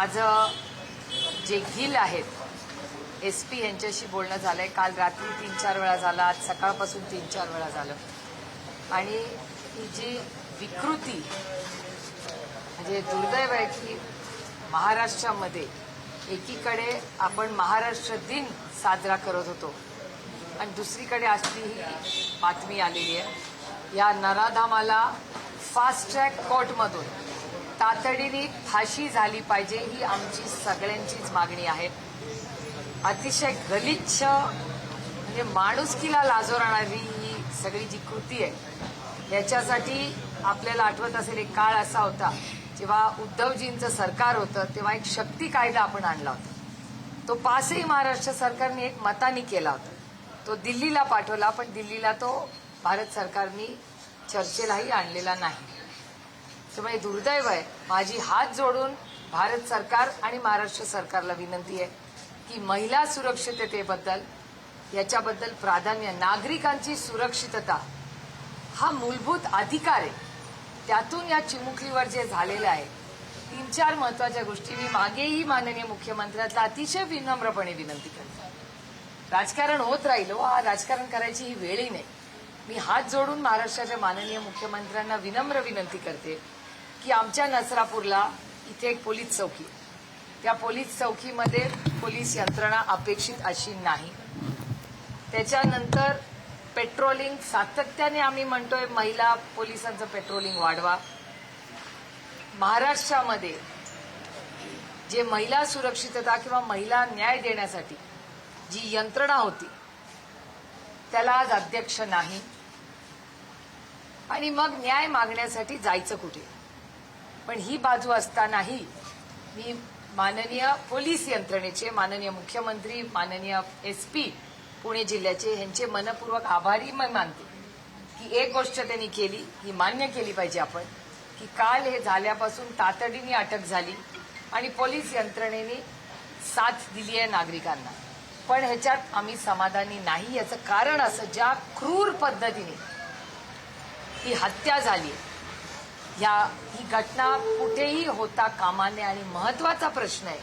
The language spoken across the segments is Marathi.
माझं जे गिल आहेत एसपी यांच्याशी बोलणं झालंय. काल रात्री 3-4 वेळा झालं, आज सकाळपासून 3-4 वेळा झालं. आणि ही जी विकृती म्हणजे दुर्दैव आहे की महाराष्ट्रामध्ये एकीकडे आपण महाराष्ट्र दिन साजरा करत होतो आणि दुसरीकडे अशी ही बातमी आलेली आहे. या नराधामाला फास्ट ट्रॅक कोर्टमधून तातडीने फाशी झाली पाहिजे ही आमची सगळ्यांचीच मागणी आहे. अतिशय गलिच्छ म्हणजे माणुसकीला लाजवणारी ही सगळी जी कृती आहे याच्यासाठी आपल्याला आठवत असेल एक काळ असा होता जेव्हा उद्धवजींचं सरकार होतं तेव्हा एक शक्ती कायदा आपण आणला होता. तो पासही महाराष्ट्र सरकारने एक मताने केला होता. तो दिल्लीला पाठवला पण दिल्लीला तो भारत सरकारने चर्चेलाही आणलेला नाही. त्यामुळे दुर्दैव आहे. माझी हात जोडून भारत सरकार आणि महाराष्ट्र सरकारला विनंती आहे की महिला सुरक्षिततेबद्दल याच्याबद्दल प्राधान्य, नागरिकांची सुरक्षितता हा मूलभूत अधिकार आहे. त्यातून या चिमुकलीवर जे झालेलं आहे 3-4 महत्वाच्या गोष्टी मी मागेही माननीय मुख्यमंत्र्यांना अतिशय विनम्रपणे विनंती करते. राजकारण होत राहिलं, हा राजकारण करायची ही वेळही नाही. मी हात जोडून महाराष्ट्राच्या माननीय मुख्यमंत्र्यांना विनम्र विनंती करते की आमच्या नसरापूरला इथे एक पोलीस चौकी, त्या पोलीस चौकीमध्ये पोलीस यंत्रणा अपेक्षित अशी नाही. त्याच्यानंतर पेट्रोलिंग सातत्याने आम्ही म्हणतोय महिला पोलिसांचं पेट्रोलिंग वाढवा. महाराष्ट्रामध्ये जे महिला सुरक्षितता किंवा महिला न्याय देण्यासाठी जी यंत्रणा होती त्याला आज अध्यक्ष नाही. आणि मग न्याय मागण्यासाठी जायचं कुठे. पण ही बाजू असतानाही मी माननीय पोलीस यंत्रणेचे, माननीय मुख्यमंत्री, माननीय एसपी पुणे जिल्ह्याचे यांचे मनपूर्वक आभारी मी मानते की एक गोष्ट त्यांनी केली ही मान्य केली पाहिजे आपण की काल हे झाल्यापासून तातडीने अटक झाली आणि पोलीस यंत्रणेने साथ दिली आहे नागरिकांना. पण ह्याच्यात आम्ही समाधानी नाही. याचं कारण असं ज्या क्रूर पद्धतीने ही हत्या झाली ही घटना कुठेही होता कामा नये. आणि महत्वाचा प्रश्न आहे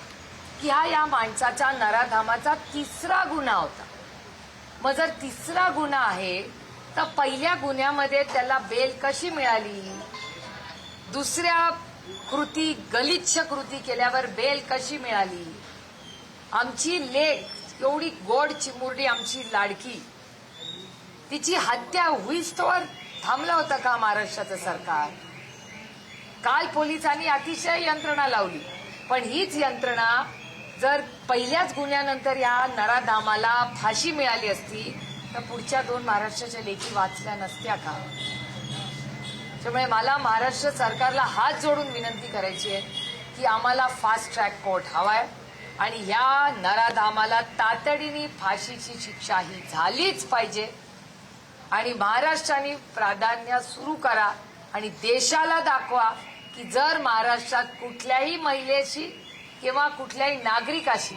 की हा या माणसाच्या नराधामाचा 3रा गुन्हा होता. मग जर 3रा गुन्हा आहे तर पहिल्या गुन्ह्यामध्ये त्याला बेल कशी मिळाली, दुसऱ्या कृती गलिच्छ कृती केल्यावर बेल कशी मिळाली. आमची लेक एवढी गोड चिमुरडी आमची लाडकी तिची हत्या होईस्तोवर थांबलं होतं का महाराष्ट्राचं सरकार. काल पोलिसांनी अतिशय यंत्रणा लावली पण हीच यंत्रणा जर पहिल्याच गुन्ह्यानंतर या नराधामाला फाशी मिळाली असती तर पुढच्या 2 महाराष्ट्राच्या लेखी वाचल्या नसत्या का. त्यामुळे मला महाराष्ट्र सरकारला हात जोडून विनंती करायची आहे की आम्हाला फास्ट ट्रॅक कोर्ट हवाय आणि ह्या नराधामाला तातडीने फाशीची शिक्षा ही झालीच पाहिजे. आणि महाराष्ट्राने प्राधान्य सुरू करा आणि देशाला दाखवा की जर महाराष्ट्रात कुठल्याही महिलेशी किंवा कुठल्याही नागरिकाशी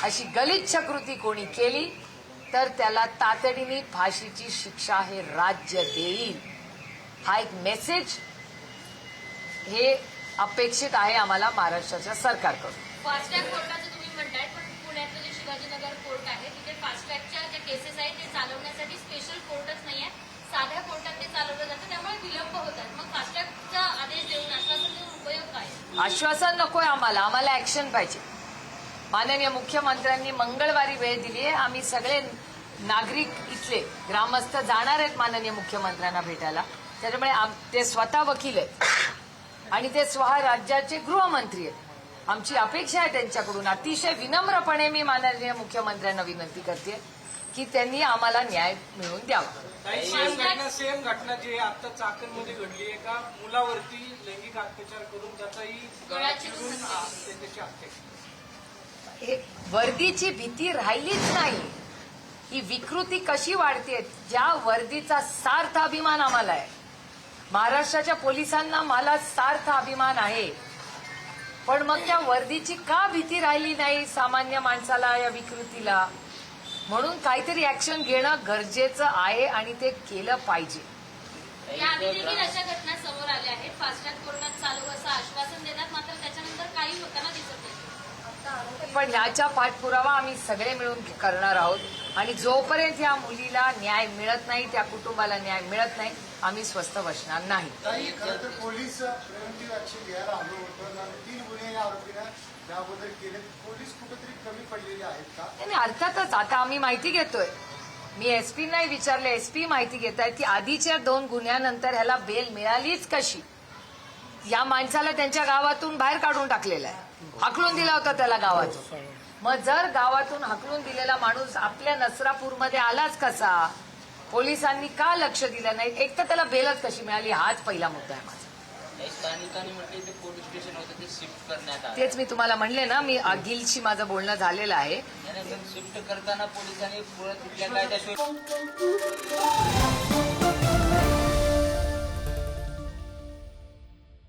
अशी गलिच्छ कृती कोणी केली तर त्याला तातडीने फाशीची शिक्षा हे राज्य देईल. हा एक मेसेज हे अपेक्षित आहे आम्हाला महाराष्ट्राच्या सरकारकडून. फास्ट ट्रॅक कोर्टाचं तुम्ही म्हणताय पण पुण्यातलं जे शिवाजीनगर कोर्ट आहे तिथे फास्ट ट्रॅकच्या ज्या केसेस आहेत ते चालवण्यासाठी स्पेशल कोर्टच नाहीये, साध्या कोर्टात ते चालवलं जातं त्यामुळे विलंब होतात. मग फास्ट ट्रॅकचा आदेश देऊन आश्वासन देऊन उपयोग काय. आश्वासन नकोय आम्हाला ऍक्शन पाहिजे. माननीय मुख्यमंत्र्यांनी मंगळवारी वेळ दिली आहे. आम्ही सगळे नागरिक इथले ग्रामस्थ जाणार आहेत माननीय मुख्यमंत्र्यांना भेटायला. त्याच्यामुळे ते स्वतः वकील आहेत आणि ते स्वतः राज्याचे गृहमंत्री आहेत. आमची अपेक्षा आहे त्यांच्याकडून अतिशय विनम्रपणे मी माननीय मुख्यमंत्र्यांना विनंती करते की त्यांनी आम्हाला न्याय मिळवून द्यावा. सेम घटना जी आता चाकणमध्ये घडली, एका मुलावरती लैंगिक अत्याचार करून त्याचाही गळा चिरून त्याची हत्या. हे वर्दीची भीती राहिलीच नाही. ही विकृती कशी वाढते. ज्या वर्दीचा सार्थ अभिमान आम्हाला आहे, महाराष्ट्राच्या पोलिसांना मला सार्थ अभिमान आहे, पण मग त्या वर्दीची का भीती राहिली नाही सामान्य माणसाला या विकृतीला. म्हणून काहीतरी ऍक्शन घेणं गरजेचं आहे आणि ते केलं पाहिजे. याआधी देखील अशा घटना समोर आल्या आहेत फास्ट ट्रॅक कोर्टात चालू असं आश्वासन देतात, मात्र त्याच्यानंतर काही होताना दिसत नाही. पण याच्या पाठपुरावा आम्ही सगळे मिळून करणार आहोत आणि जोपर्यंत या मुलीला न्याय मिळत नाही, त्या कुटुंबाला न्याय मिळत नाही, आम्ही स्वस्थ बसणार नाही. ताई, खरं तर पोलीस प्रिव्हेंटिव्ह ऍक्शन घ्यायला आलं होतं आणि 3 गुन्हे या आरोपीनं त्याबद्दल केले. पोलीस कुठेतरी कमी पडलेले आहेत का? आणि अर्थातच आता आम्ही माहिती घेतोय. मी एसपी नाही विचारले, एसपी माहिती घेत आहेत की आधीच्या 2 गुन्ह्यानंतर ह्याला बेल मिळालीच कशी. या माणसाला त्यांच्या गावातून बाहेर काढून टाकलेलं आहे, हाकलून दिला होता त्याला गावातून. मग जर गावातून हाकलून दिलेला माणूस आपल्या नसरापूरमध्ये आलाच कसा? पोलिसांनी का लक्ष दिलं नाही? एक तर त्याला बेलच कशी मिळाली, हाच पहिला मुद्दा आहे माझा. स्थानिकांनी म्हटले ते पोलीस स्टेशन होतं ते शिफ्ट करण्यात आलं. तेच मी तुम्हाला म्हणले ना, मी अगिलशी माझं बोलणं झालेलं आहे. शिफ्ट करताना पोलिसांनी तिथल्या कायद्याशिवाय